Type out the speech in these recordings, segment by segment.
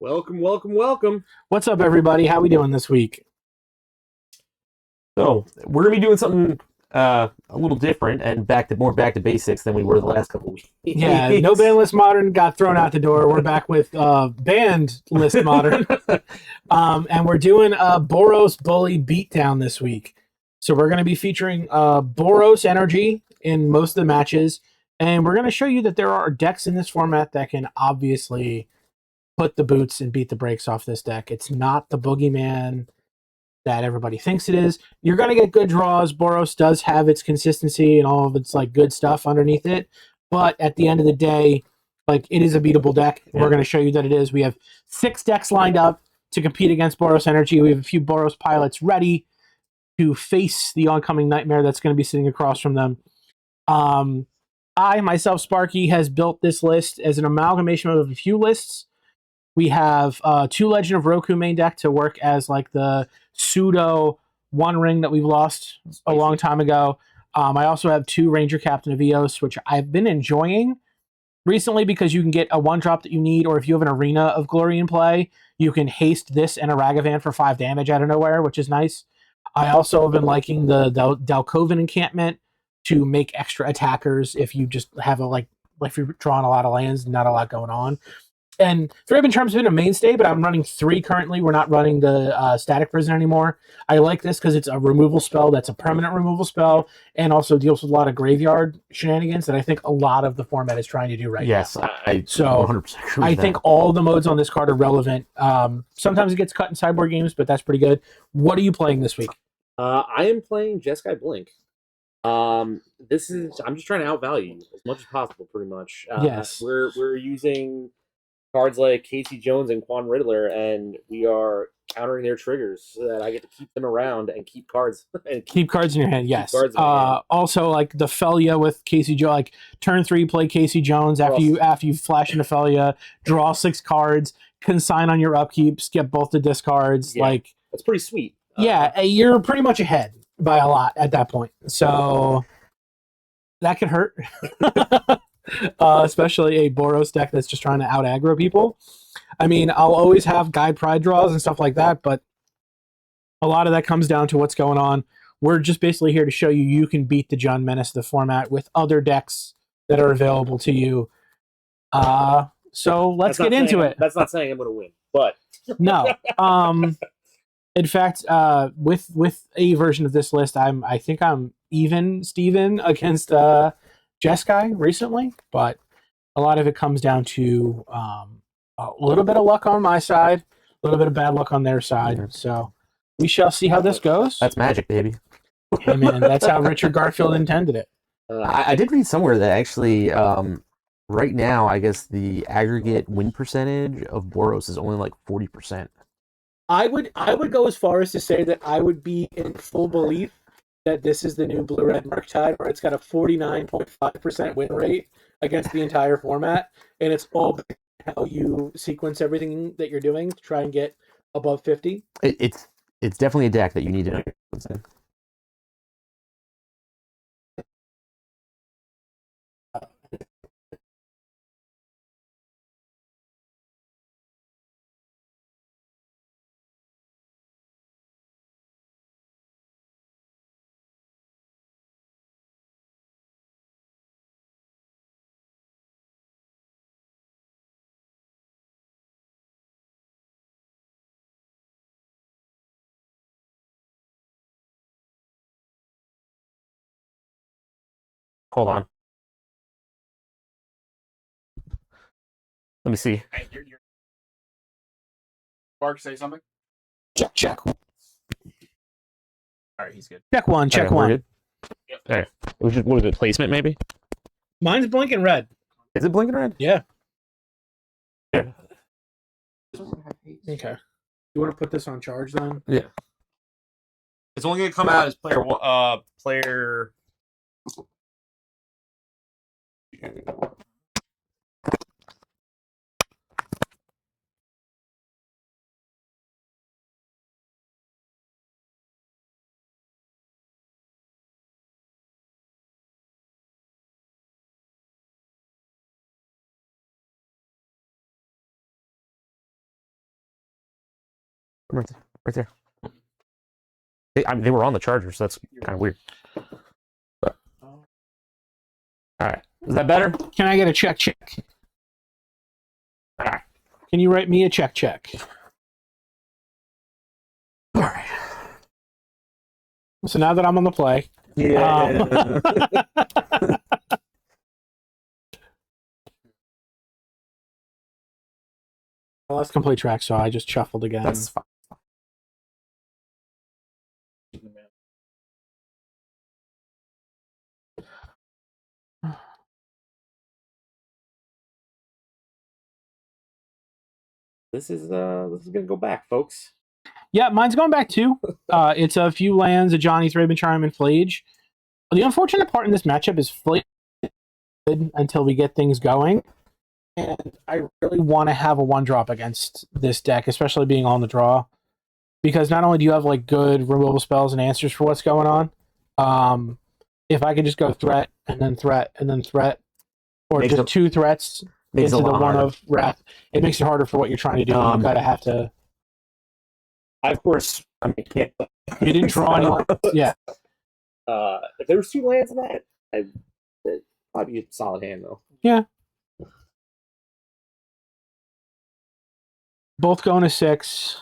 Welcome, welcome, welcome. What's up, everybody? How we doing this week? So we're gonna be doing something a little different and back to basics than we were the last couple of weeks. Yeah, no ban list modern got thrown out the door. We're back with banned list modern, and we're doing a Boros bully beatdown this week. So we're going to be featuring Boros energy in most of the matches, and we're going to show you that there are decks in this format that can obviously put the boots and beat the brakes off this deck. It's not the boogeyman that everybody thinks it is. You're going to get good draws. Boros does have its consistency and all of its like good stuff underneath it, but at the end of the day, like it is a beatable deck. Yeah. We're going to show you that it is. We have 6 decks lined up to compete against Boros Energy. We have a few Boros pilots ready to face the oncoming nightmare that's going to be sitting across from them. I myself, Sparky, has built this list as an amalgamation of a few lists. We have 2 Legend of Roku main deck to work as like the pseudo one ring that we've lost a long time ago. I also have 2 Ranger Captain of Eos, which I've been enjoying recently because you can get a 1-drop that you need, or if you have an Arena of Glory in play, you can haste this and a Ragavan for 5 damage out of nowhere, which is nice. I also have been liking the Dalkovan encampment to make extra attackers if you just have if you're drawing a lot of lands and not a lot going on. And Thraben Charm's been a mainstay, but I'm running 3 currently. We're not running the Static Prison anymore. I like this because it's a removal spell that's a permanent removal spell and also deals with a lot of graveyard shenanigans that I think a lot of the format is trying to do right now. Yes, I 100% agree with I think all the modes on this card are relevant. Sometimes it gets cut in sideboard games, but that's pretty good. What are you playing this week? I am playing Jeskai Blink. I'm just trying to outvalue you as much as possible, pretty much. Yes. We're using cards like Casey Jones and Quan Riddler, and we are countering their triggers so that I get to keep them around and keep cards. And keep cards in your hand, yes. Also, like the Felia with Casey Jones, like turn 3, play Casey Jones after you flash into Felia, draw 6 cards, consign on your upkeep, skip both the discards. Yeah, like that's pretty sweet. Yeah, you're pretty much ahead by a lot at that point. So that could hurt. Especially a Boros deck that's just trying to out aggro people. I mean, I'll always have guide pride draws and stuff like that, but a lot of that comes down to what's going on. We're just basically here to show you can beat the John Menace of the format with other decks that are available to you. So let's get into it. That's not saying I'm going to win, but no. In fact, with a version of this list, I think I'm even Steven against Jeskai recently, but a lot of it comes down to a little bit of luck on my side, a little bit of bad luck on their side. So we shall see how this goes. That's magic, baby. Hey, man, that's how Richard Garfield intended it. I did read somewhere that actually, right now, I guess the aggregate win percentage of Boros is only like 40%. I would go as far as to say that I would be in full belief that this is the new Blue-Red Murktide, where it's got a 49.5% win rate against the entire format, and it's all how you sequence everything that you're doing to try and get above 50. It's definitely a deck that you need to know. Hold on. Let me see. Hey, Spark, say something? Check. All right, he's good. Check one. Yep. Hey, what was it? Placement, maybe? Mine's blinking red. Is it blinking red? Yeah. Yeah. Okay. You want to put this on charge then? Yeah. It's only going to come out as player. Right there. Right there. They were on the charger, so that's kind of weird. But, all right. Is that better? Can I get a check? All right. Can you write me a check? All right. So now that I'm on the play. Yeah. Well, that's complete track, so I just shuffled again. That's fine. This is gonna go back, folks. Yeah, mine's going back too. It's a few lands, a Johnny Thraben Charm and Flage. The unfortunate part in this matchup is Flage until we get things going. And I really want to have a 1-drop against this deck, especially being on the draw. Because not only do you have like good removal spells and answers for what's going on, if I could just go threat, and then threat, and then threat, or Makes just 2 threats into the one of Wrath, it makes it harder for what you're trying to do. You gotta have to... Of course, I mean, can't. You didn't draw any lands. Yeah. If there was 2 lands in that, it'd probably be a solid hand, though. Yeah. Both going to 6.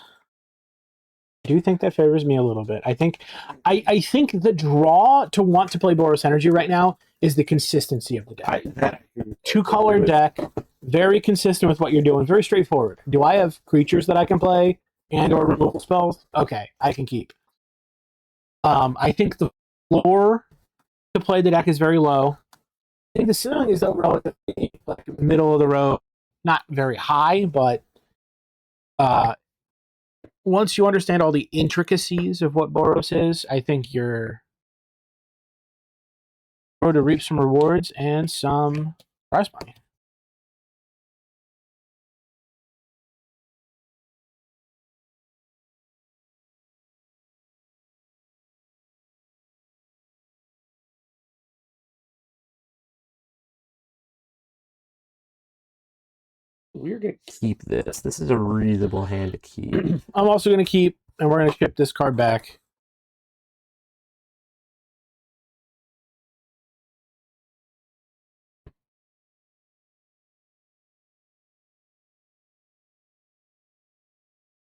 I do think that favors me a little bit. I think the draw to want to play Boros Energy right now is the consistency of the deck. 2-color deck, very consistent with what you're doing, very straightforward. Do I have creatures that I can play and or removal spells? Okay, I can keep. I think the floor to play the deck is very low. I think the ceiling is relatively like middle of the road, not very high, but once you understand all the intricacies of what Boros is, I think you're going to reap some rewards and some prize money. We're going to keep this. This is a reasonable hand to keep. I'm also going to keep, and we're going to ship this card back.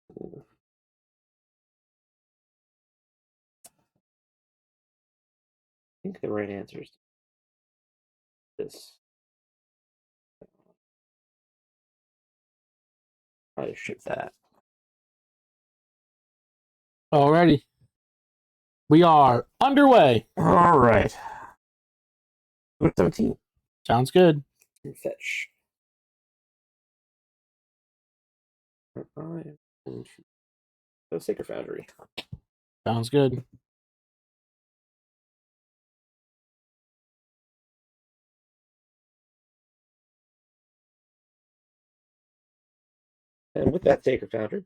I think the right answer is this. Probably ship that. Alrighty. We are underway. All right. 17. Sounds good. Fetch. The Sacred Foundry. Sounds good. And with that Sacred Foundry,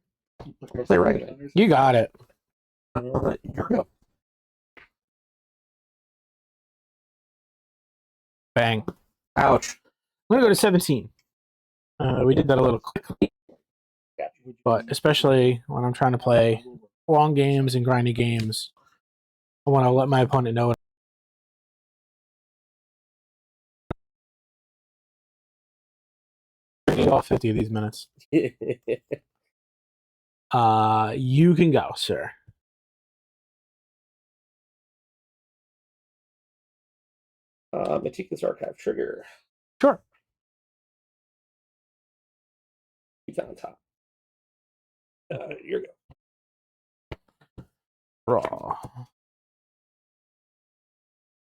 Play right. You got it. Here we go. Bang. Ouch. I'm going to go to 17. We did that a little quickly, but especially when I'm trying to play long games and grindy games, I want to let my opponent know. All 50 of these minutes. You can go, sir. Meticulous Archive trigger. Sure. Keep that on top. Here you go. Draw.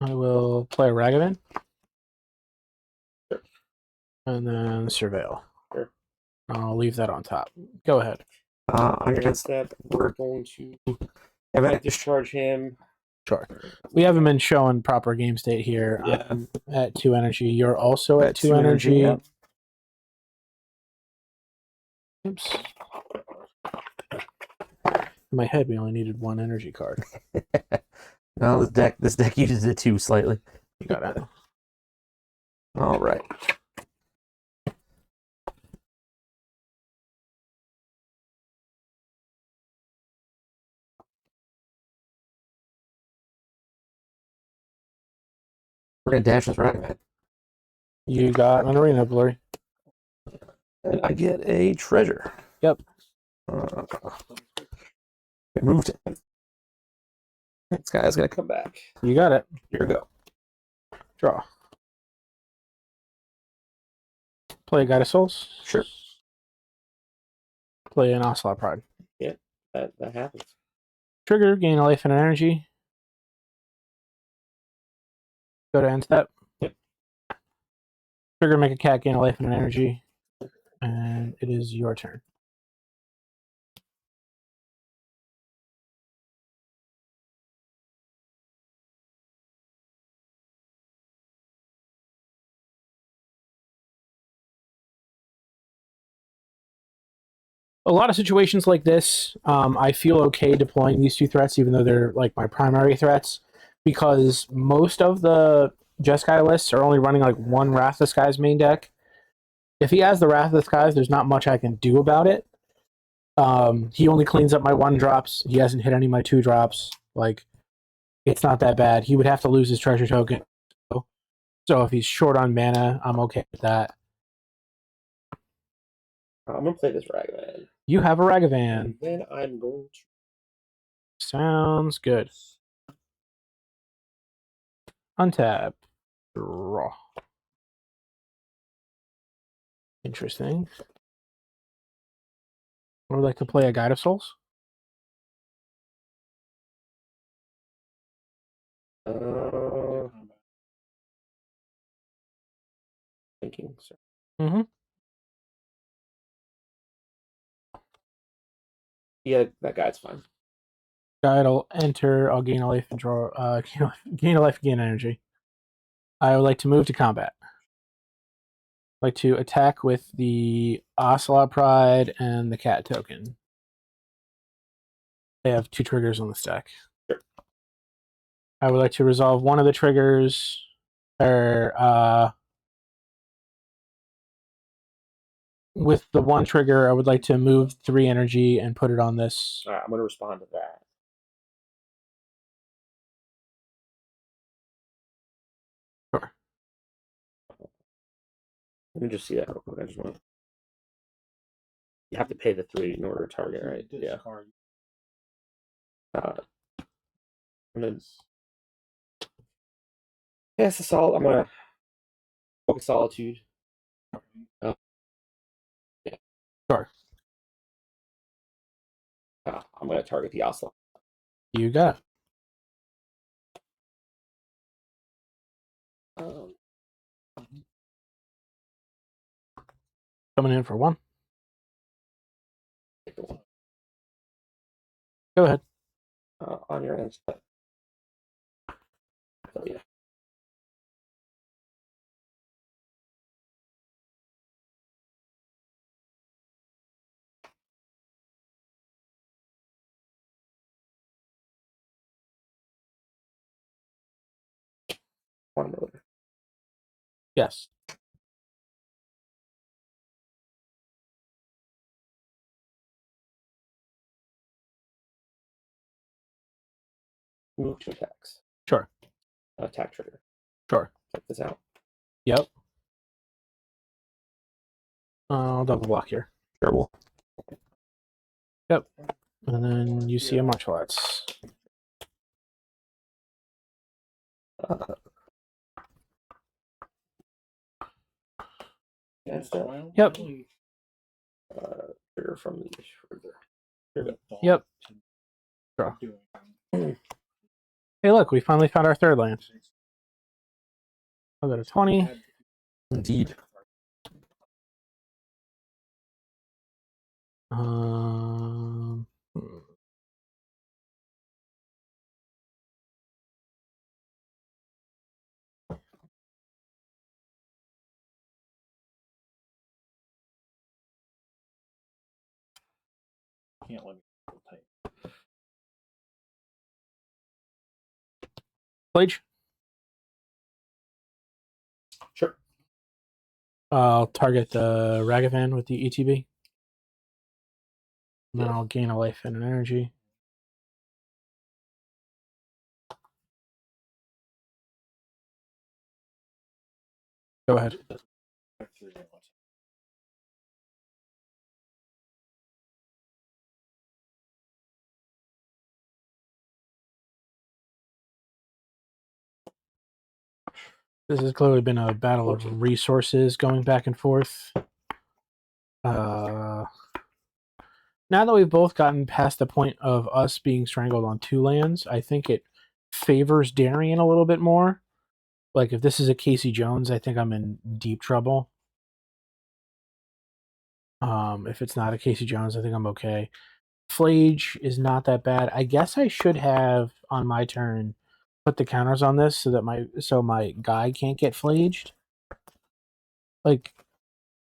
I will play a Ragavan. Sure. And then Surveil. Sure. I'll leave that on top. Go ahead. On your Against that, we're going to discharge him. Sure. We haven't been showing proper game state here. Yeah. I'm at 2 energy. You're also at 2 energy. Yeah. Oops. In my head, we only needed 1 energy card. No, this deck uses it too slightly. You got it. All right. We're gonna dash this Ragavan. You got an arena blurry. And I get a treasure. Yep. Moved it. This guy's gonna come back. You got it. Here we go. Draw. Play a Guide of Souls. Sure. Play an Ocelot Pride. That happens. Trigger, gain a life and an energy. Go to end step. Yep. Trigger, make a cat, gain a life and an energy. And it is your turn. A lot of situations like this, I feel okay deploying these two threats, even though they're like my primary threats, because most of the Jeskai lists are only running like one Wrath of the Skies main deck. If he has the Wrath of the Skies, there's not much I can do about it. He only cleans up my 1-drops. He hasn't hit any of my 2-drops. Like, it's not that bad. He would have to lose his treasure token. So if he's short on mana, I'm okay with that. I'm gonna play this Ragavan. You have a Ragavan. And then I'm going to Sounds good. Untap. Draw. Interesting. I would like to play a Guide of Souls. Thinking, sir. Mm-hmm. Yeah, that guy's fine. Guide will enter. I'll gain a life and draw. Gain a life, gain energy. I would like to move to combat. I'd like to attack with the Ocelot Pride and the Cat token. They have 2 triggers on the stack. Sure. I would like to resolve one of the triggers, or with the 1 trigger, I would like to move 3 energy and put it on this. All right, I'm gonna respond to that. Sure. Let me just see that real quick. I just want. You have to pay the 3 in order to target, right? Yeah. I'm gonna. Yeah, it's a solid. I'm gonna focus Solitude. Yeah. Sure. I'm gonna target the Ocelot. You got it. Coming in for 1. Take the 1. Go ahead. On your end. So yeah. One miller. Yes. Move 2 attacks. Sure. Attack trigger. Sure. Check this out. Yep. I'll double block here. Terrible. Yep. And then you see a martial arts. Yep. Trigger from the trigger. Yep. Draw. Hey, look, we finally found our 3rd land. I'll go to 20. Indeed. Um, Can't let me type. Plage. Sure. I'll target the Ragavan with the ETB. And then I'll gain a life and an energy. Go ahead. This has clearly been a battle of resources going back and forth. Now that we've both gotten past the point of us being strangled on 2 lands, I think it favors Darian a little bit more. Like, if this is a Casey Jones, I think I'm in deep trouble. If it's not a Casey Jones, I think I'm okay. Flage is not that bad. I guess I should have, on my turn, put the counters on this so that my guy can't get flaged. Like,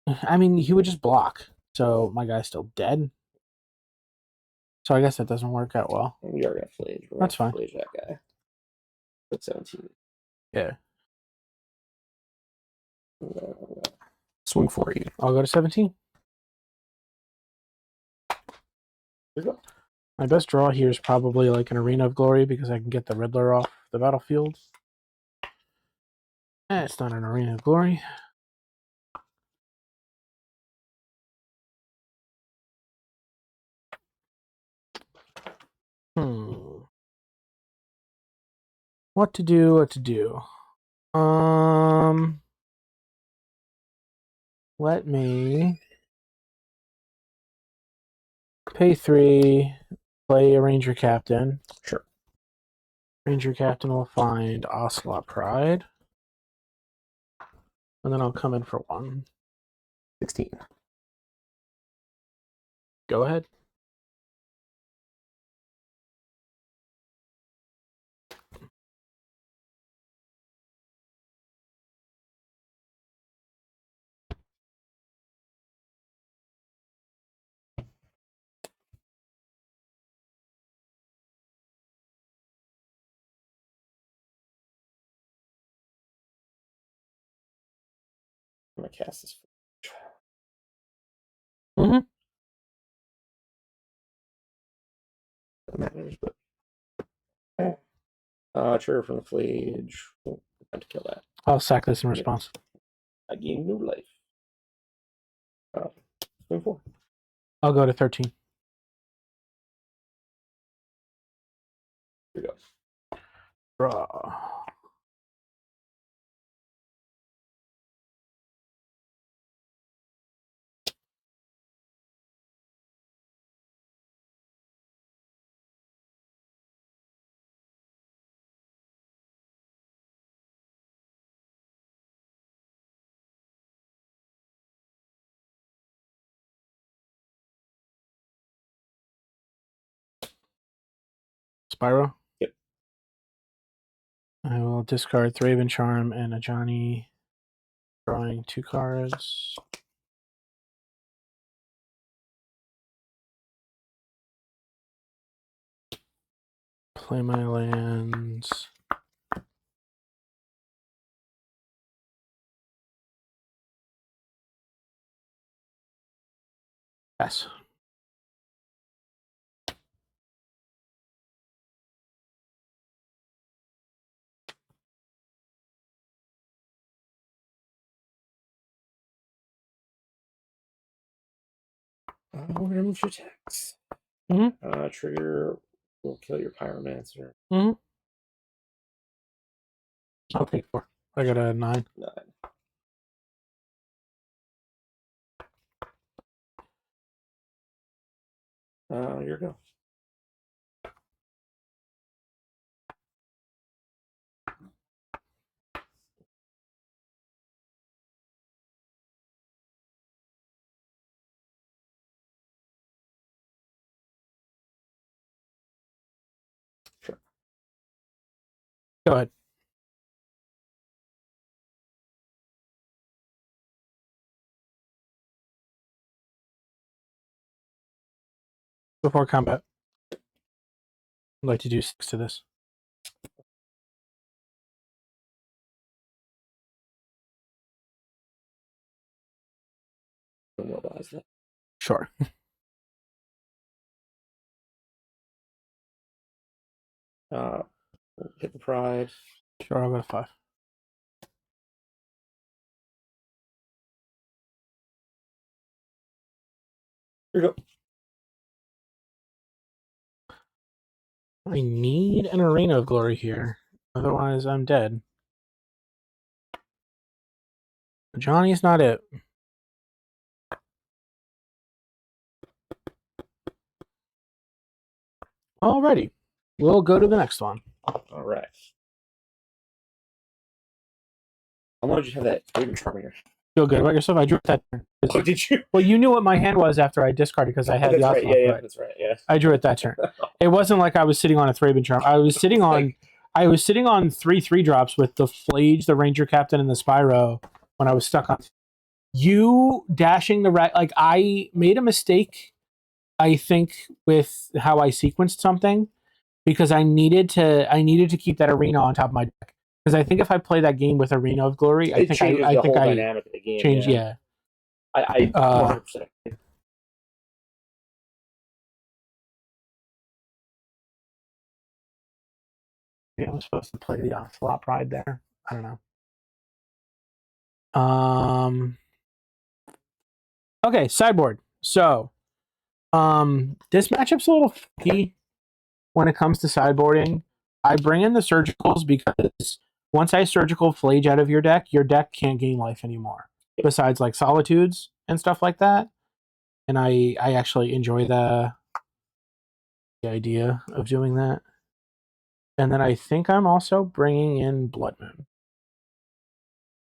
I mean, he would just block, so my guy's still dead. So I guess that doesn't work out well. We are gonna flage. We're That's gonna fine. Flage that guy. Put 17. Yeah. Swing for you. I'll go to 17. Here you go. My best draw here is probably like an Arena of Glory because I can get the Riddler off the battlefield. It's not an Arena of Glory. What to do? Let me pay 3, play a Ranger Captain. Sure. Ranger Captain will find Ocelot Pride. And then I'll come in for 1. 16. Go ahead. I'm gonna cast this. Mm-hmm. Matters, but trigger from the flage. Time to kill that. I'll sack this in response. I gain new life. Swing 4. I'll go to 13. Here we go. Draw. Spyro? Yep. I will discard Thraben Charm and a Johnny, drawing 2 cards. Play my lands. Yes. We're gonna move your attacks. Trigger will kill your pyromancer. I'll take 4. I got a 9. 9. Your go. Sure. Go ahead. Before combat, I'd like to do 6 to this. Immobilize that. Sure. Hit the pride. Sure, I'll go to 5. Here you go. I need an Arena of Glory here. Otherwise, I'm dead. Johnny's not it. Alrighty. We'll go to the next one. All right. I wanted you to have that Raven Charm here. Feel good about yourself? I drew it that turn. Oh, did you? Well, you knew what my hand was after I discarded because I had That's the right. Ocelot. Yeah, Right. that's right. Yeah. I drew it that turn. It wasn't like I was sitting on a Thraben Charm. I was sitting on 3/3 drops with the Flage, the Ranger Captain, and the Spyro when I was stuck on. You dashing the like I made a mistake, I think, with how I sequenced something because I needed to keep that Arena on top of my deck. Because I think if I play that game with Arena of Glory, I think I whole dynamic of the game. change. Yeah. I 100%. Yeah, I'm supposed to play the Ocelot Pride there. I don't know. Okay, sideboard. So, this matchup's a little funky when it comes to sideboarding. I bring in the surgicals because once I surgical Flage out of your deck can't gain life anymore. Besides like Solitudes and stuff like that. And I actually enjoy the idea of doing that. And then I think I'm also bringing in Blood Moon.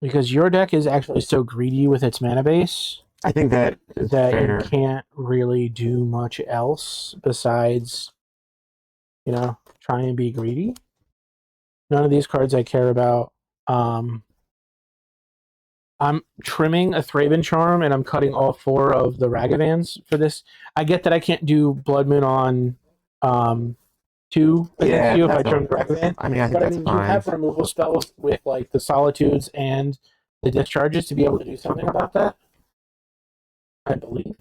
Because your deck is actually so greedy with its mana base I think that you can't really do much else besides, try and be greedy. None of these cards I care about. I'm trimming a Thraben Charm and I'm cutting all 4 of the Ragavans for this. I get that I can't do Blood Moon on 2 against you if I trim Ragavan. I mean, I think that's you fine. have removal spells with like the Solitudes and the Discharges to be able to do something about that. I believe.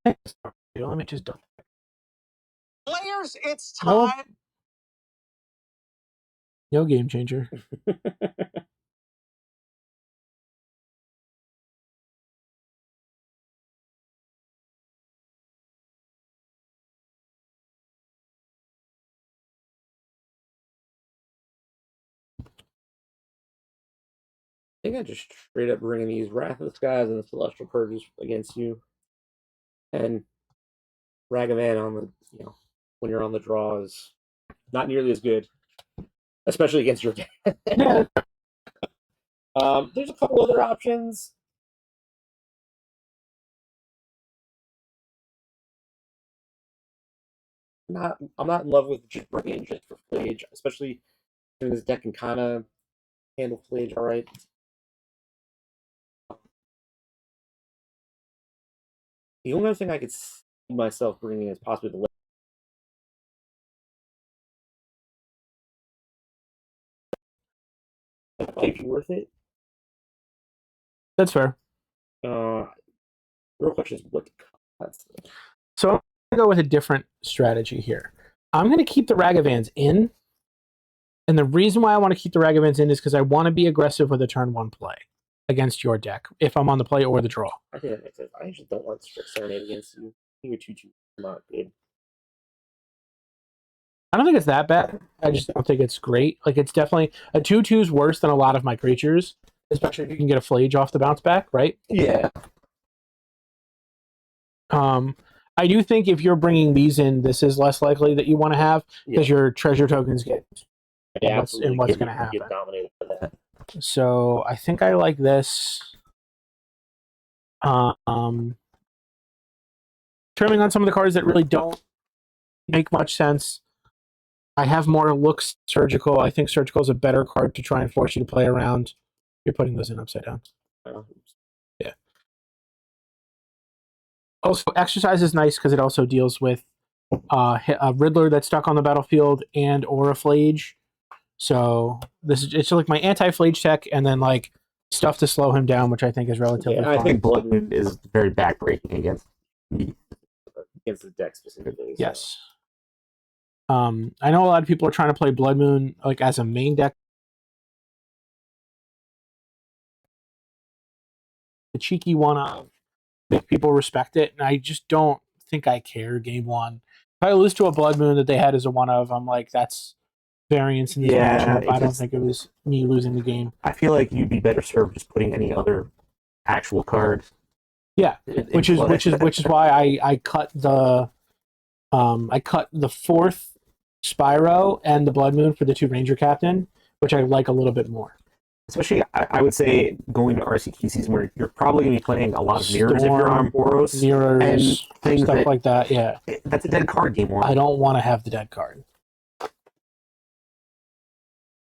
Let me just. Players, it's Nope. time. No game changer. I think I just straight up bringing these Wrath of the Skies and the Celestial Purges against you, and Ragavan on the when you're on the draw is not nearly as good, especially against your deck. There's a couple other options. I'm not in love with just bringing just for Flage, especially when this deck can kind of handle Flage all right. The only other thing I could see myself bringing is possibly the might be worth it. That's fair. Real question is what that's. So I'm going to go with a different strategy here. I'm going to keep the Ragavans in. And the reason why I want to keep the Ragavans in is because I want to be aggressive with a turn 1 play against your deck, if I'm on the play or the draw. I think that makes sense. I actually don't want Strict Serenade against you. I think your 2/2 is not good. I don't think it's that bad. I just don't think it's great. Like, it's definitely... A 2/2 is worse than a lot of my creatures, especially if you can get a Flage off the bounce back, right? Yeah. I do think if you're bringing these in, this is less likely that you want to have, because your treasure tokens get... Yeah, what's going to happen. Get dominated by that. So I think I like this. Trimming on some of the cards that really don't make much sense. I have more looks Surgical. I think Surgical is a better card to try and force you to play around. You're putting those in upside down. Yeah. Also, Exercise is nice because it also deals with a Riddler that's stuck on the battlefield and or a Flage. So it's like my anti-Flage tech, and then like stuff to slow him down, which I think is relatively fun. I think Blood Moon is very backbreaking against the deck specifically. So. Yes. I know a lot of people are trying to play Blood Moon like as a main deck cheeky one of, make people respect it, and I just don't think I care game one. If I lose to a Blood Moon that they had as a one of, I'm like, that's variance in this matchup. I don't think it was me losing the game. I feel like you'd be better served just putting any other actual card. Yeah, which is why I cut the fourth Spyro and the Blood Moon for the 2 Ranger Captain, which I like a little bit more. Especially, I would say going to RCQ season where you're probably going to be playing a lot of mirrors if you're on Boros. Mirrors, and things stuff like that, yeah. That's a dead card game one. I don't want to have the dead card.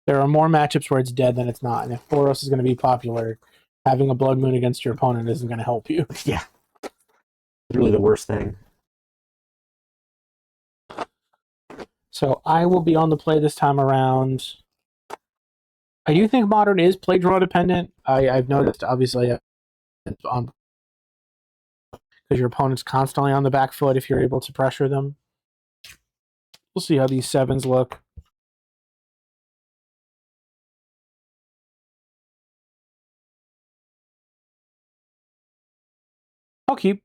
There are more matchups where it's dead than it's not, and if Boros is going to be popular, having a Blood Moon against your opponent isn't going to help you. Yeah. It's really the worst thing. So I will be on the play this time around. I do think Modern is play draw dependent. I've noticed, obviously, it's on because your opponent's constantly on the back foot if you're able to pressure them. We'll see how these 7s look. I'll keep.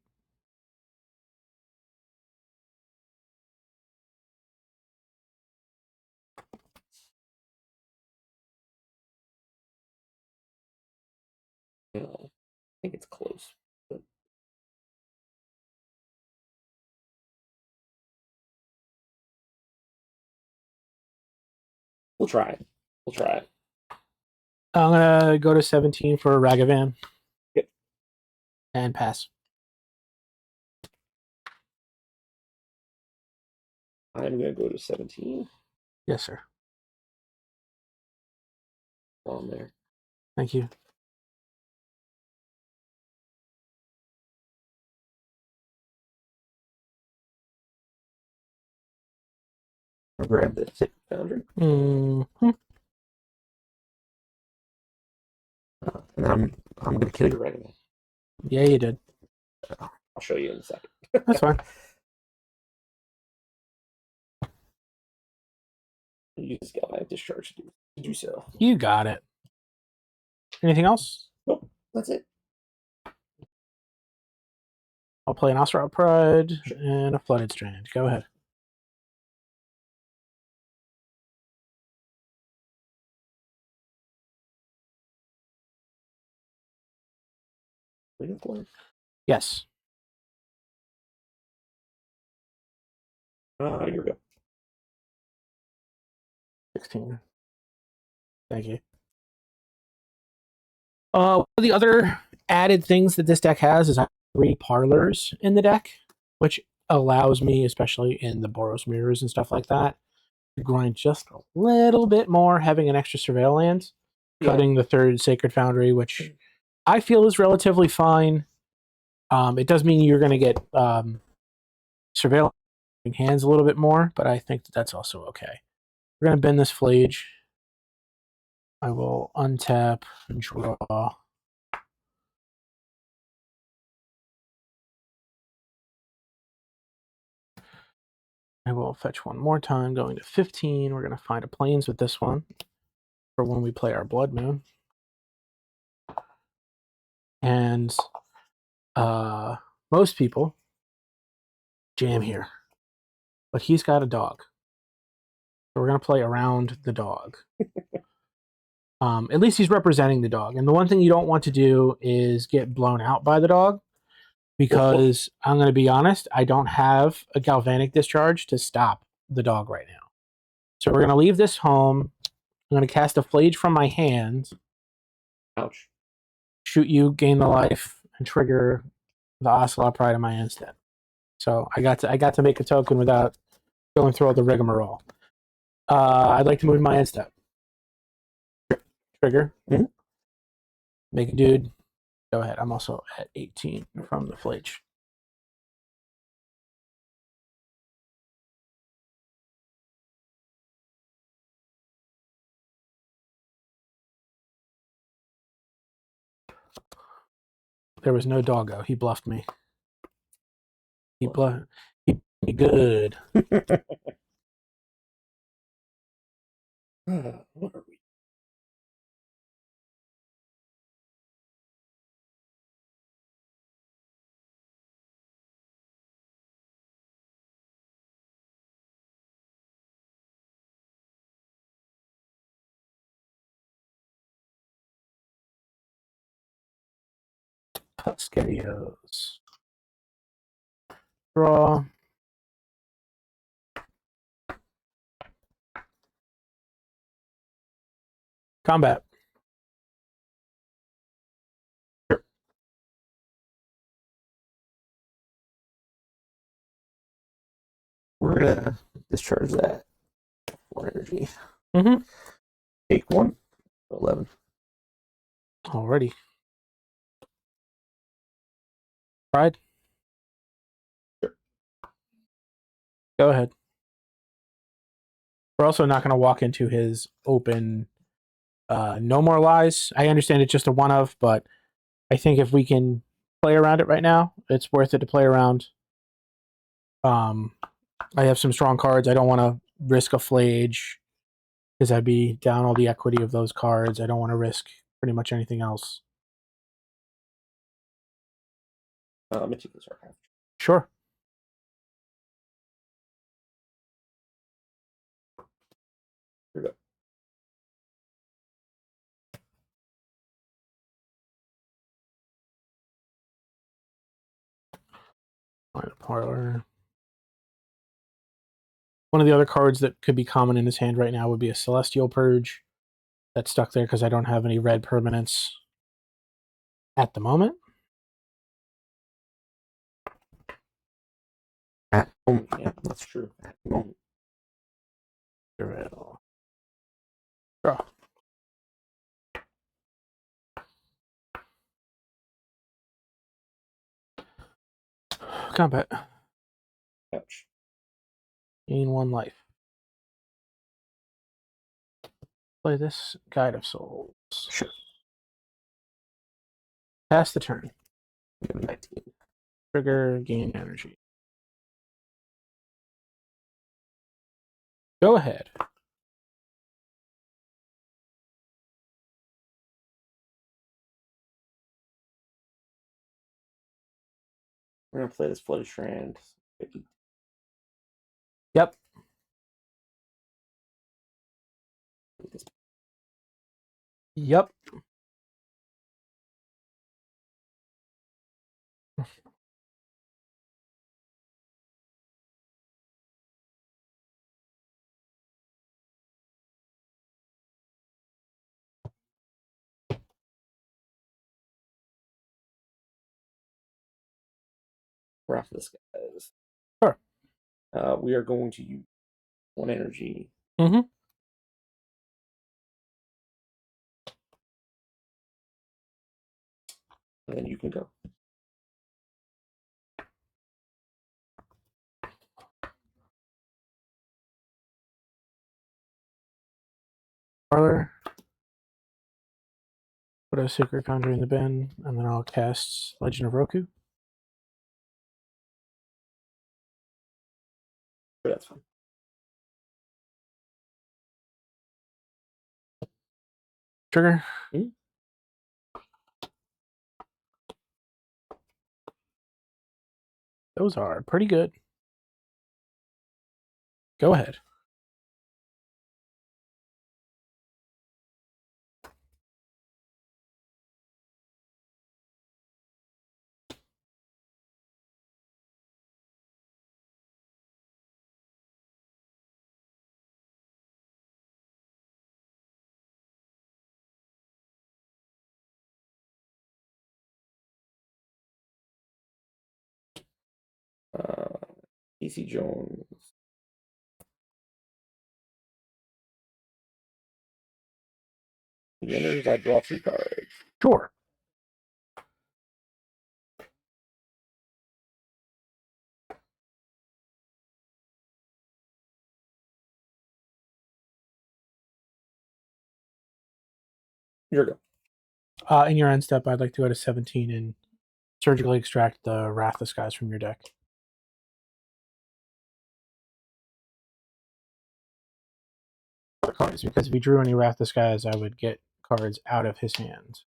You know, I think it's close. But we'll try it. We'll try it. I'm going to go to 17 for Ragavan. Yep. And pass. I'm going to go to 17. Yes, sir. On there. Thank you. I'll grab the Sacred Foundry. Mm-hmm. And I'm going to kill you right away. Yeah, you did. I'll show you in a second. That's fine. Use Galvanic Discharge to do so. You got it. Anything else? Nope, that's it. I'll play an Ocelot Pride and a Flooded Strand. Go ahead. Yes. Here we go. 16. Thank you. One of the other added things that this deck has is 3 parlors in the deck, which allows me, especially in the Boros mirrors and stuff like that, to grind just a little bit more, having an extra surveil land, cutting the 3rd Sacred Foundry, which I feel is relatively fine. It does mean you're going to get surveil hands a little bit more, but I think that's also okay. We're going to bend this Flage. I will untap and draw. I will fetch one more time, going to 15. We're going to find a plains with this one for when we play our Blood Moon. And most people jam here. But he's got a dog. So we're going to play around the dog. At least he's representing the dog. And the one thing you don't want to do is get blown out by the dog. Because I'm going to be honest, I don't have a galvanic discharge to stop the dog right now. So we're going to leave this home. I'm going to cast a Flage from my hand. Ouch. Shoot you, gain the life, and trigger the Ocelot Pride in my instead. So I got to make a token without going through all the rigmarole. I'd like to move my end step. Trigger. Mm-hmm. Make a dude. Go ahead. I'm also at 18 from the Flage. There was no doggo. He bluffed me. He bluffed me good. What are we? Spaghettios. Draw. Combat. We're gonna discharge that 4 energy. Mm-hmm. Take 1. 11. Alrighty. Pride. Sure. Go ahead. We're also not going to walk into his open no more lies. I understand it's just a one of, but I think if we can play around it right now, it's worth it to play around. I have some strong cards. I don't want to risk a flage because I'd be down all the equity of those cards. I don't want to risk pretty much anything else. Meticulous Archive. Sure. Here we go. Parlor. One of the other cards that could be common in his hand right now would be a Celestial Purge. That's stuck there because I don't have any red permanents at the moment. At the moment. Yeah, that's true. At the moment. Draw. Combat. Ouch. Gain 1 life. Play this Guide of Souls. Sure. Pass the turn. We have a 19. Trigger, gain energy. Go ahead. We're gonna play this Flooded Strand. Yep. Yep. We're after this, guys. Sure. We are going to use 1 energy. Mm-hmm. And then you can go. Parlor. Put a Sacred Conjure in the bin, and then I'll cast Legend of Roku. Sure, that's fine. Trigger. Mm-hmm. Those are pretty good. Go ahead. DC Jones. He enters, I draw 3 cards. Sure. Here we go. In your end step, I'd like to go to 17 and surgically extract the Wrath of Skies from your deck. Cards, because if he drew any Wrath of Skies, I would get cards out of his hand.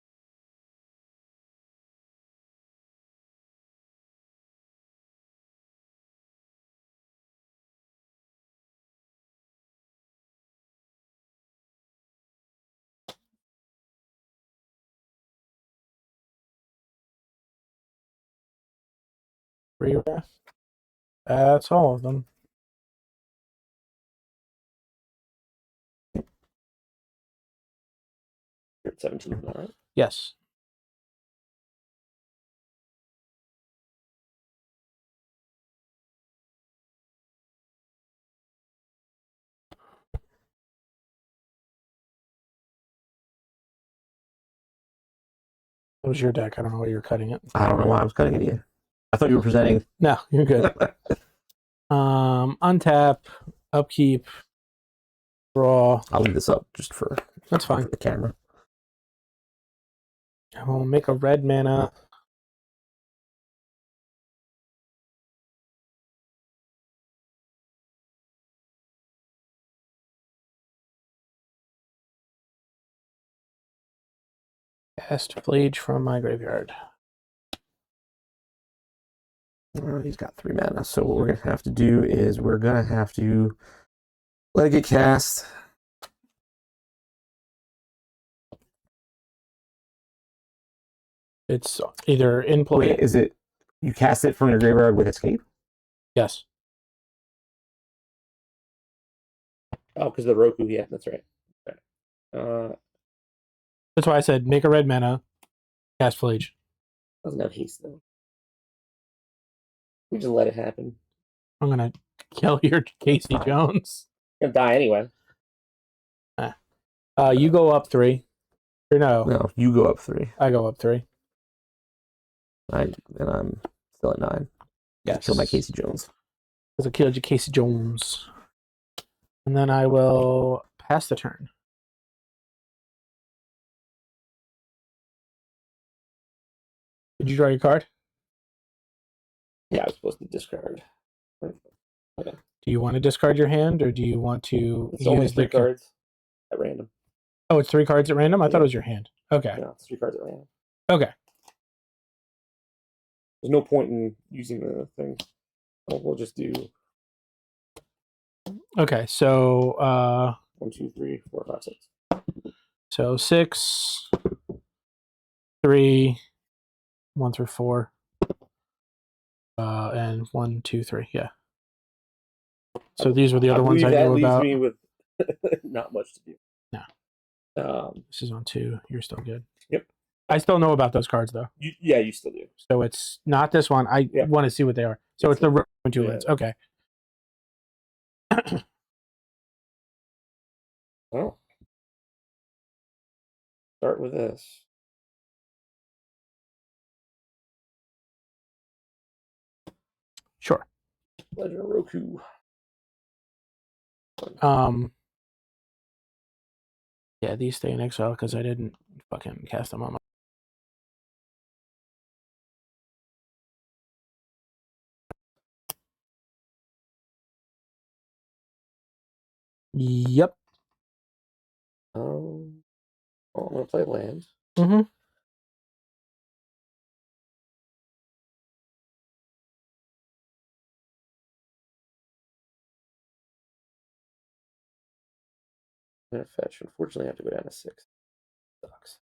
3 wrath. That's all of them. You're at 17, all right? Yes. What was your deck? I don't know why you're cutting it. I don't know why I was cutting it either. I thought you were presenting. No, you're good. Untap, upkeep, draw. I'll leave this up just for That's fine. the camera. I will make a red mana. Cast Flage from my graveyard. He's got 3 mana, so what we're gonna have to do is we're gonna have to let it get cast. It's either in play. Wait, is it you cast it from your graveyard with escape? Yes. Oh, because the Roku, yeah, that's right. Okay. That's why I said make a red mana, cast Flage. Doesn't have haste, though. We just let it happen. I'm gonna kill your Casey Jones. Gonna die anyway. You go up 3. Or no, No, you go up 3. I go up 3. And I'm still at 9. Yes. Kill my Casey Jones. Because I killed your Casey Jones. And then I will pass the turn. Did you draw your card? Yeah, I was supposed to discard. Okay. Do you want to discard your hand, or do you want to It's only use 3 the cards at random. Oh, it's 3 cards at random? I thought Yeah. it was your hand. Okay. No, it's 3 cards at random. Okay. There's no point in using the thing. We'll just do Okay. So 1, 2, 3, 4, 5, 6. so 6, 3, 1 through 4. And 1, 2, 3. Yeah. So these were the other ones I that knew leaves about. me with not much to do. No. This is on 2. You're still good. Yep. I still know about those cards though. You still do. So it's not this one. I Yeah. want to see what they are. So it's the Rook and 2 lands. Okay. Oh. Start with this. Sure. Legend of Roku. Yeah, these stay in exile because I didn't fucking cast them on my. Yep. Well, I'm gonna play land. Mm-hmm. I'm gonna fetch. Unfortunately, I have to go down to 6. Sucks.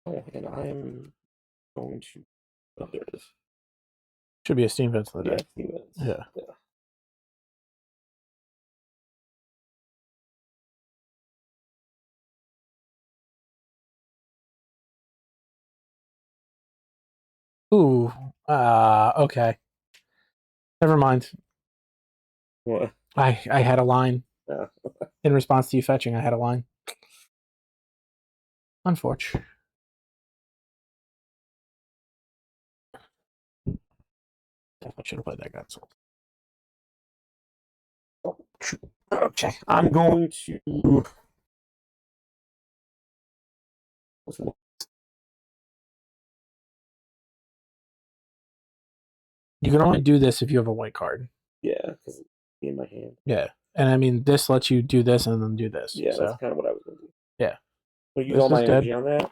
Oh, and I'm going to. Oh, there it is. Should be a Steam Vents in the Yeah, deck. 15 minutes. Yeah. Ooh. Okay. Never mind. What? I had a line. Yeah. In response to you fetching, I had a line. Unfortunate. Definitely should have played that guy. So. Okay, I'm going to. You can only do this if you have a white card. Yeah, because it's in my hand. Yeah. And I mean, this lets you do this and then do this. Yeah, so. that's kind of what I was going to do. Yeah. But use This all my is dead. energy on that.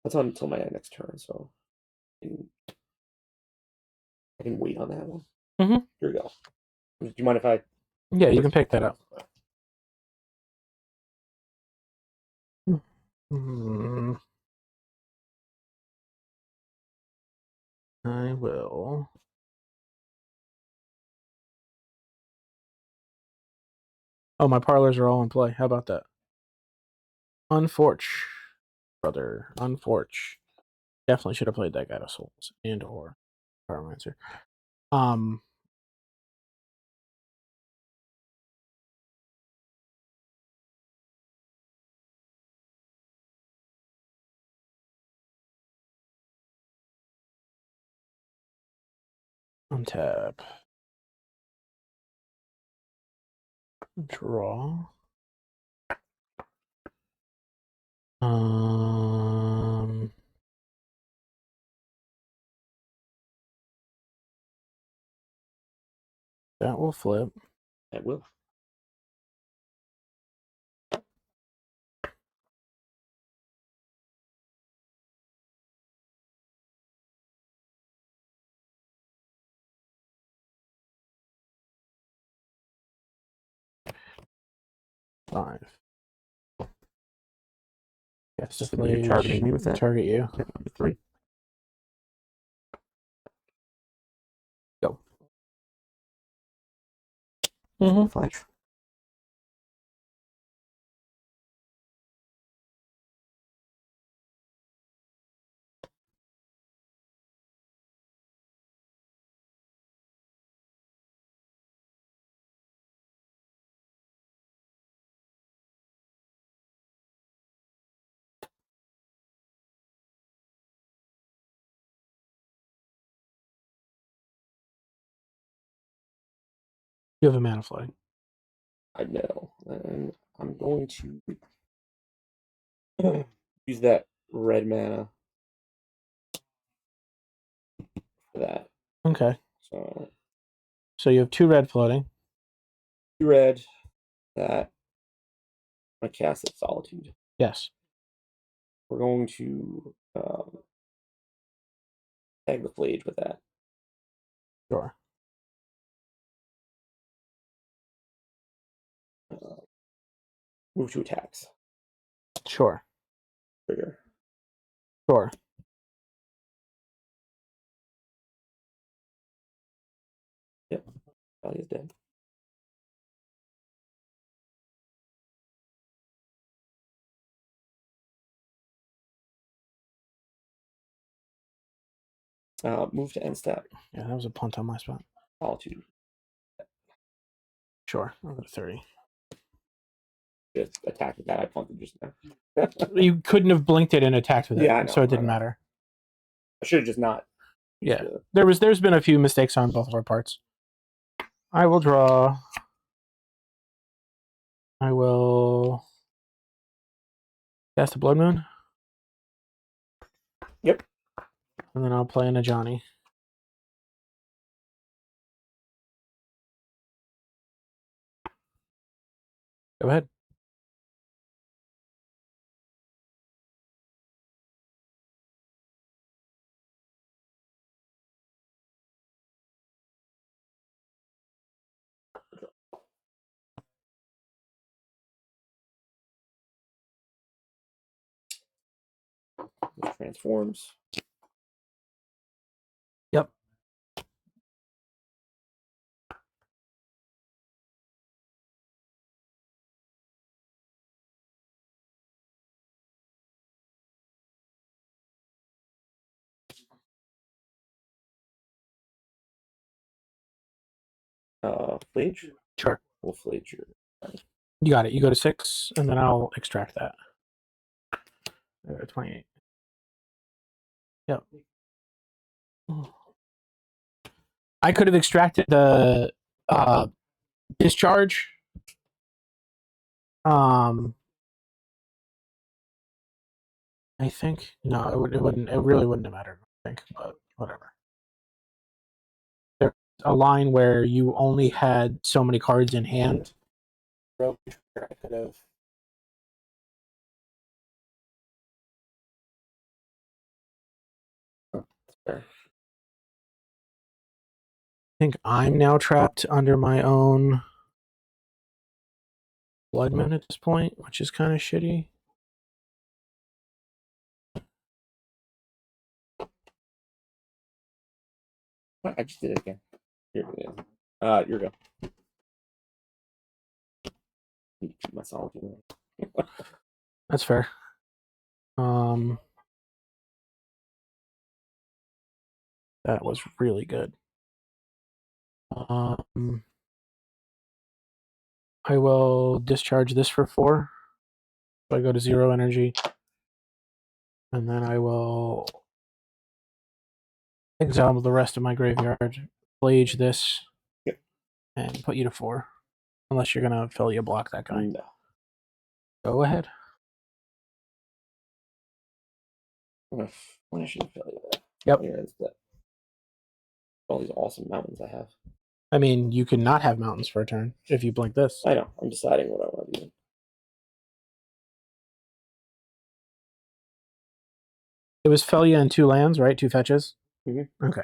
That's on until my next turn, so I can wait on that one. Mhm. Here we go. Do you mind if I? Yeah, you can pick that up. Hmm. I will. Oh, my parlors are all in play. How about that? Unforge, brother. Unforge. Definitely should have played that guy to Souls and or Pyromancer. Untap. Draw. That will flip. That will. Five. Yes, So you're targeting me with that? Target you. Okay, number 3. Go. Flash. You have a mana flag. I know, and I'm going to use that red mana for that. Okay. So So you have 2 red floating. 2 red. That I'm gonna cast at Solitude. Yes. We're going to tag the Flage with that. Sure. Move to attacks. Sure. Trigger. Sure. Yep. Valley is dead. Move to end step. Yeah, that was a punt on my spot. Solitude. Sure. I'll go to 30. Just attack with that. I punted just now. You couldn't have blinked it and attacked with it, Yeah, I know, so it didn't I know. matter. I should have just not. Yeah. There's been a few mistakes on both of our parts. I will draw. I will cast a Blood Moon. Yep. And then I'll play in a Johnny. Go ahead. It transforms. Yep. Flage. Sure. We'll Flage your. You got it. You go to 6, and then I'll extract that. 28. Yep. I could have extracted the discharge. I think no, it wouldn't. It really wouldn't have mattered. I think, but whatever. There's a line where you only had so many cards in hand. I could have. Fair. think I'm now trapped under my own blood moon at this point, which is kind of shitty. I just did it again. Here we go. Here we go. Need to keep my solitude. That's fair. That was really good. I will discharge this for 4. So I go to 0 energy. And then I will exile the rest of my graveyard, Blage this, Yep. and put you to 4. Unless you're going to Felia block that guy. No. Go ahead. When I should fill you that. Yep. Yeah, it's that. All these awesome mountains I have. I mean, you can not have mountains for a turn if you blink this. I know. I'm deciding what I want to do. It was Felia and 2 lands, right? 2 fetches? Mm-hmm. Okay.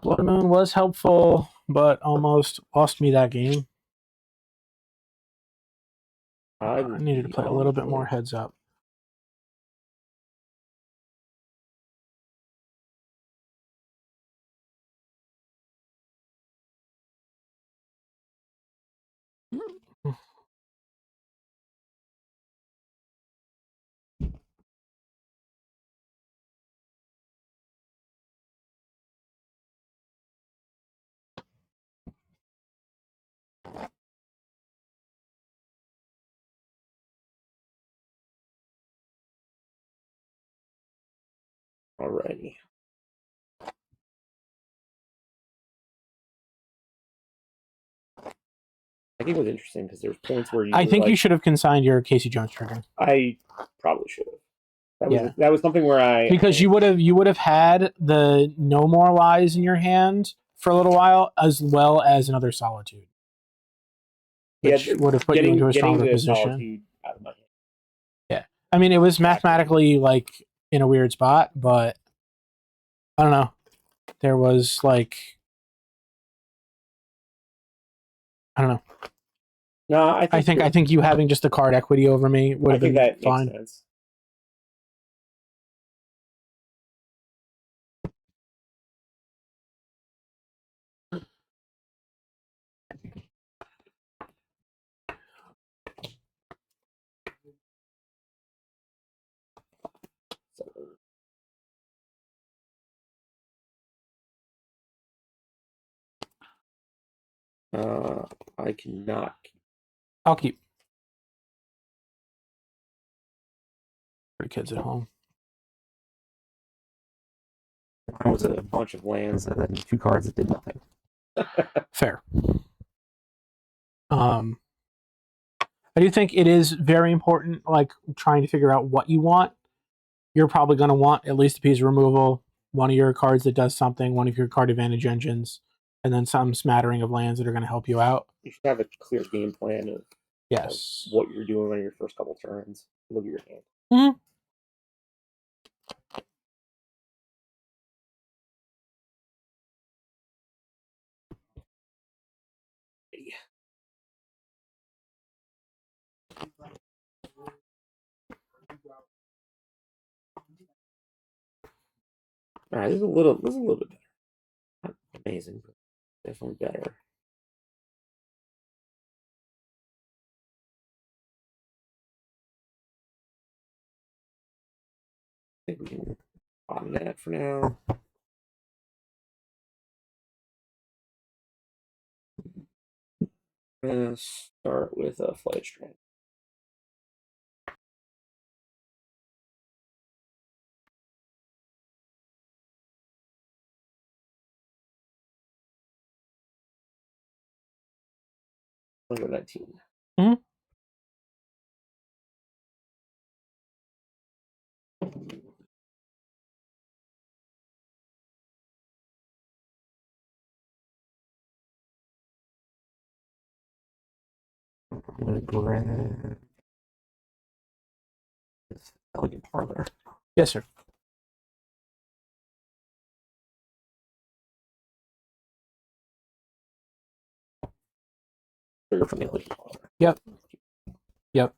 Blood Moon was helpful, but almost lost me that game. I needed to play a little bit more heads up. Alrighty. I think it was interesting because there's points where you. I think you should have consigned your Casey Jones trigger. I probably should have. That was something where because you would have had the No More Lies in your hand for a little while, as well as another Solitude, which would have put you into a stronger position. Out of my hand. Yeah, I mean, it was mathematically like in a weird spot, but I don't know. There was like, I don't know. No, I think you having just the card equity over me would have been that fine. Makes sense. I cannot. I'll keep. For the kids at home. Mine was a bunch of lands and then 2 cards that did nothing. Fair. I do think it is very important, like trying to figure out what you want. You're probably going to want at least a piece of removal, one of your cards that does something, one of your card advantage engines, and then some smattering of lands that are going to help you out. You should have a clear game plan of yes, what you're doing on your first couple turns. Look at your hand. Mm-hmm. All right, this is a little bit better. Not amazing, but definitely better. I think we can bottom that for now. I'm gonna start with a Flight Strand. I'll go 19. Mm-hmm. I'm gonna grab this elegant parlor. Yes, sir. Trigger from the elegant parlor. Yep. Yep.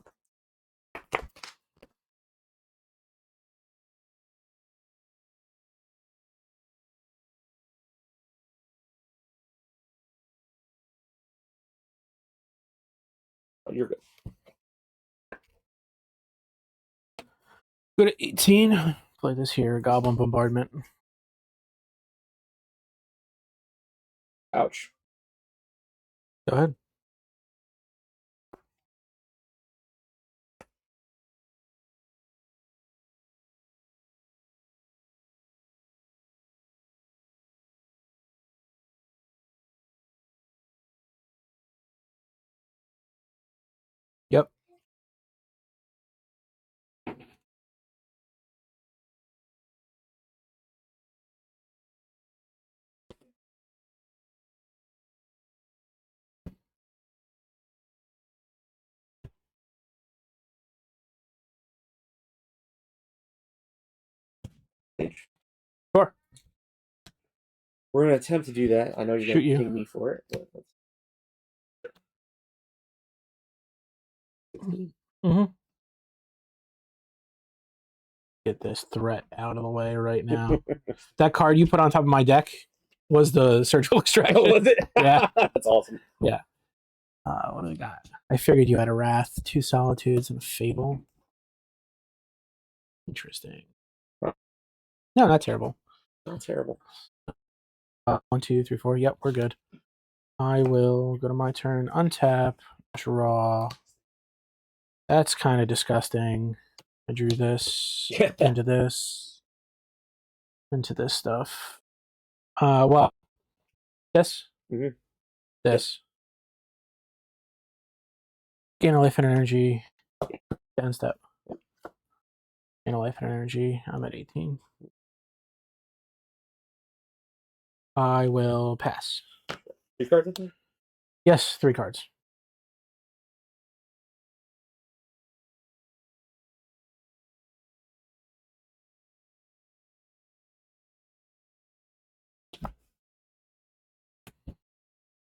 Oh, you're good. Good at 18. Play this here. Goblin Bombardment. Ouch. Go ahead. Yep. Sure. We're gonna attempt to do that. I know you're Shoot gonna you. ping me for it. But let's... Mm-hmm. Get this threat out of the way right now. That card you put on top of my deck was the surgical extraction. Oh, was it? Yeah. That's awesome. What do we got? I figured you had a Wrath, 2 Solitudes, and a Fable. Interesting. Huh. No, not terrible. Not terrible. 1, 2, 3, 4. Yep, we're good. I will go to my turn, untap, draw. That's kind of disgusting. I drew this into this stuff. Well, this, Mhm. this. Gain a life and energy. End step. Gain a life and energy. I'm at 18. I will pass. 3 cards, I think? Yes, 3 cards.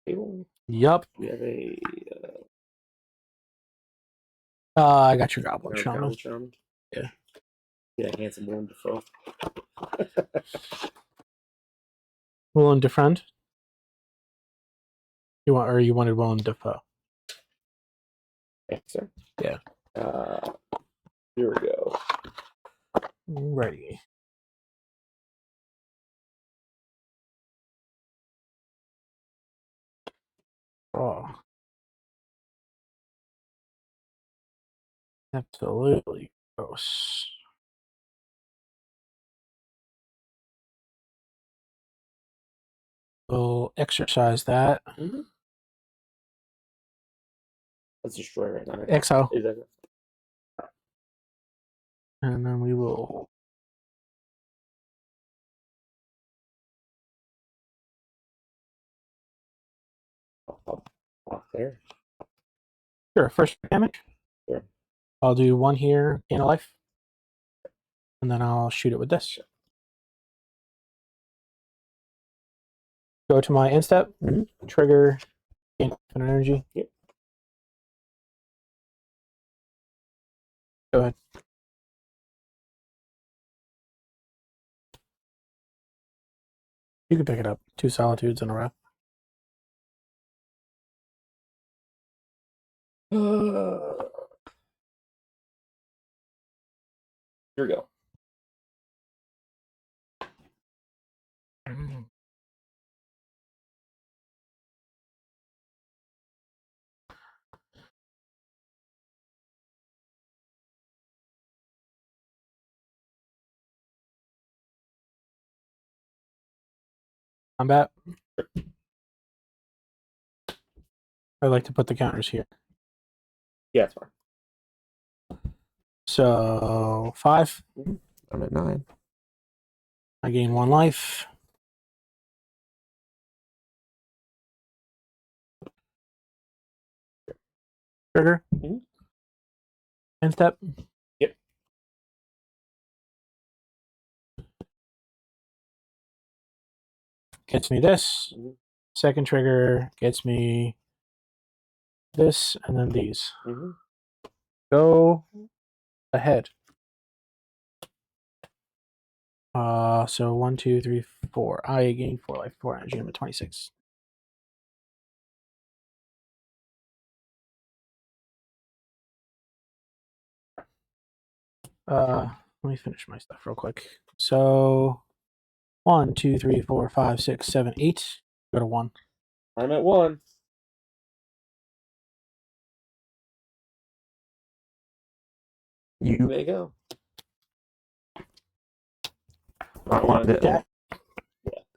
Table. Yup. We have a I got your Goblin Shaman. Shaman. Shaman. Yeah. Yeah, handsome Willem Dafoe. Willem Defriend. You wanted Willem Dafoe. Yeah, sir. Yeah. Here we go. Ready. Oh. Absolutely gross. We'll exercise that. Mm-hmm. Let's destroy right now. Exile. Exactly. And then we will Off there. sure, first damage. Sure. I'll do 1 here, gain a life. And then I'll shoot it with this. Go to my end step, trigger, gain an energy. Yep. Go ahead. You can pick it up. 2 Solitudes in a row. Here we go. Combat. I like to put the counters here. Yeah, it's fine. So 5. I'm at 9. I gain 1 life. Trigger. Mhm. End step. Yep. Gets me this. Mhm. Second trigger gets me this, and then these. Mhm. Go ahead. So 1, 2, 3, 4. I gain 4 life, 4 energy. I'm at 26. Let me finish my stuff real quick. So 1, 2, 3, 4, 5, 6, 7, 8. Go to 1. I'm at 1. You There you go. I wanted to. Yeah.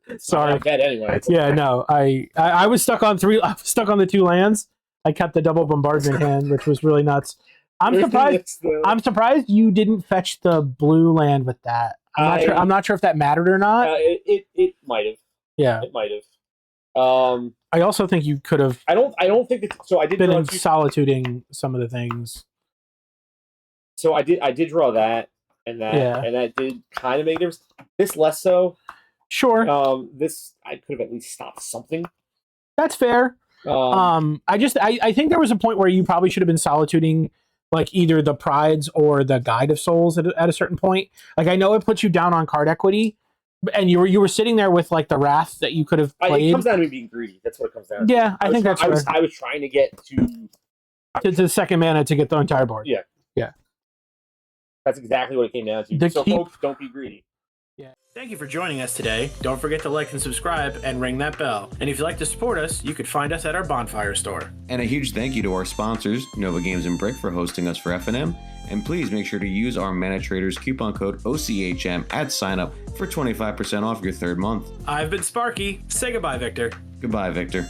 Sorry, Sorry. I'm dead anyway. Yeah, no. I was stuck on 3. I was stuck on the 2 lands. I kept the double bombardment hand, which was really nuts. I'm surprised you didn't fetch the blue land with that. I'm not sure if that mattered or not. It might have. Yeah. It might have. I also think you could have I don't think that. So I did been draw in solituding some of the things. So I did draw that and that, Yeah. and that did kind of make a difference. This less so. Sure. This I could have at least stopped something. That's fair. I think there was a point where you probably should have been solituding like either the Prides or the Guide of Souls at a certain point. Like I know it puts you down on card equity, and you were sitting there with like the Wrath that you could have played. It comes down to me being greedy. That's what it comes down to. Yeah, I think that's fair. I was trying to get to the second mana to get the entire board. Yeah. Yeah. That's exactly what it came down to. Folks, don't be greedy. Yeah. Thank you for joining us today. Don't forget to like and subscribe and ring that bell. And if you'd like to support us, you could find us at our Bonfire store. And a huge thank you to our sponsors, Nova Games and Brick, for hosting us for FNM. And please make sure to use our Mana Traders coupon code OCHM at signup for 25% off your third month. I've been Sparky. Say goodbye, Victor. Goodbye, Victor.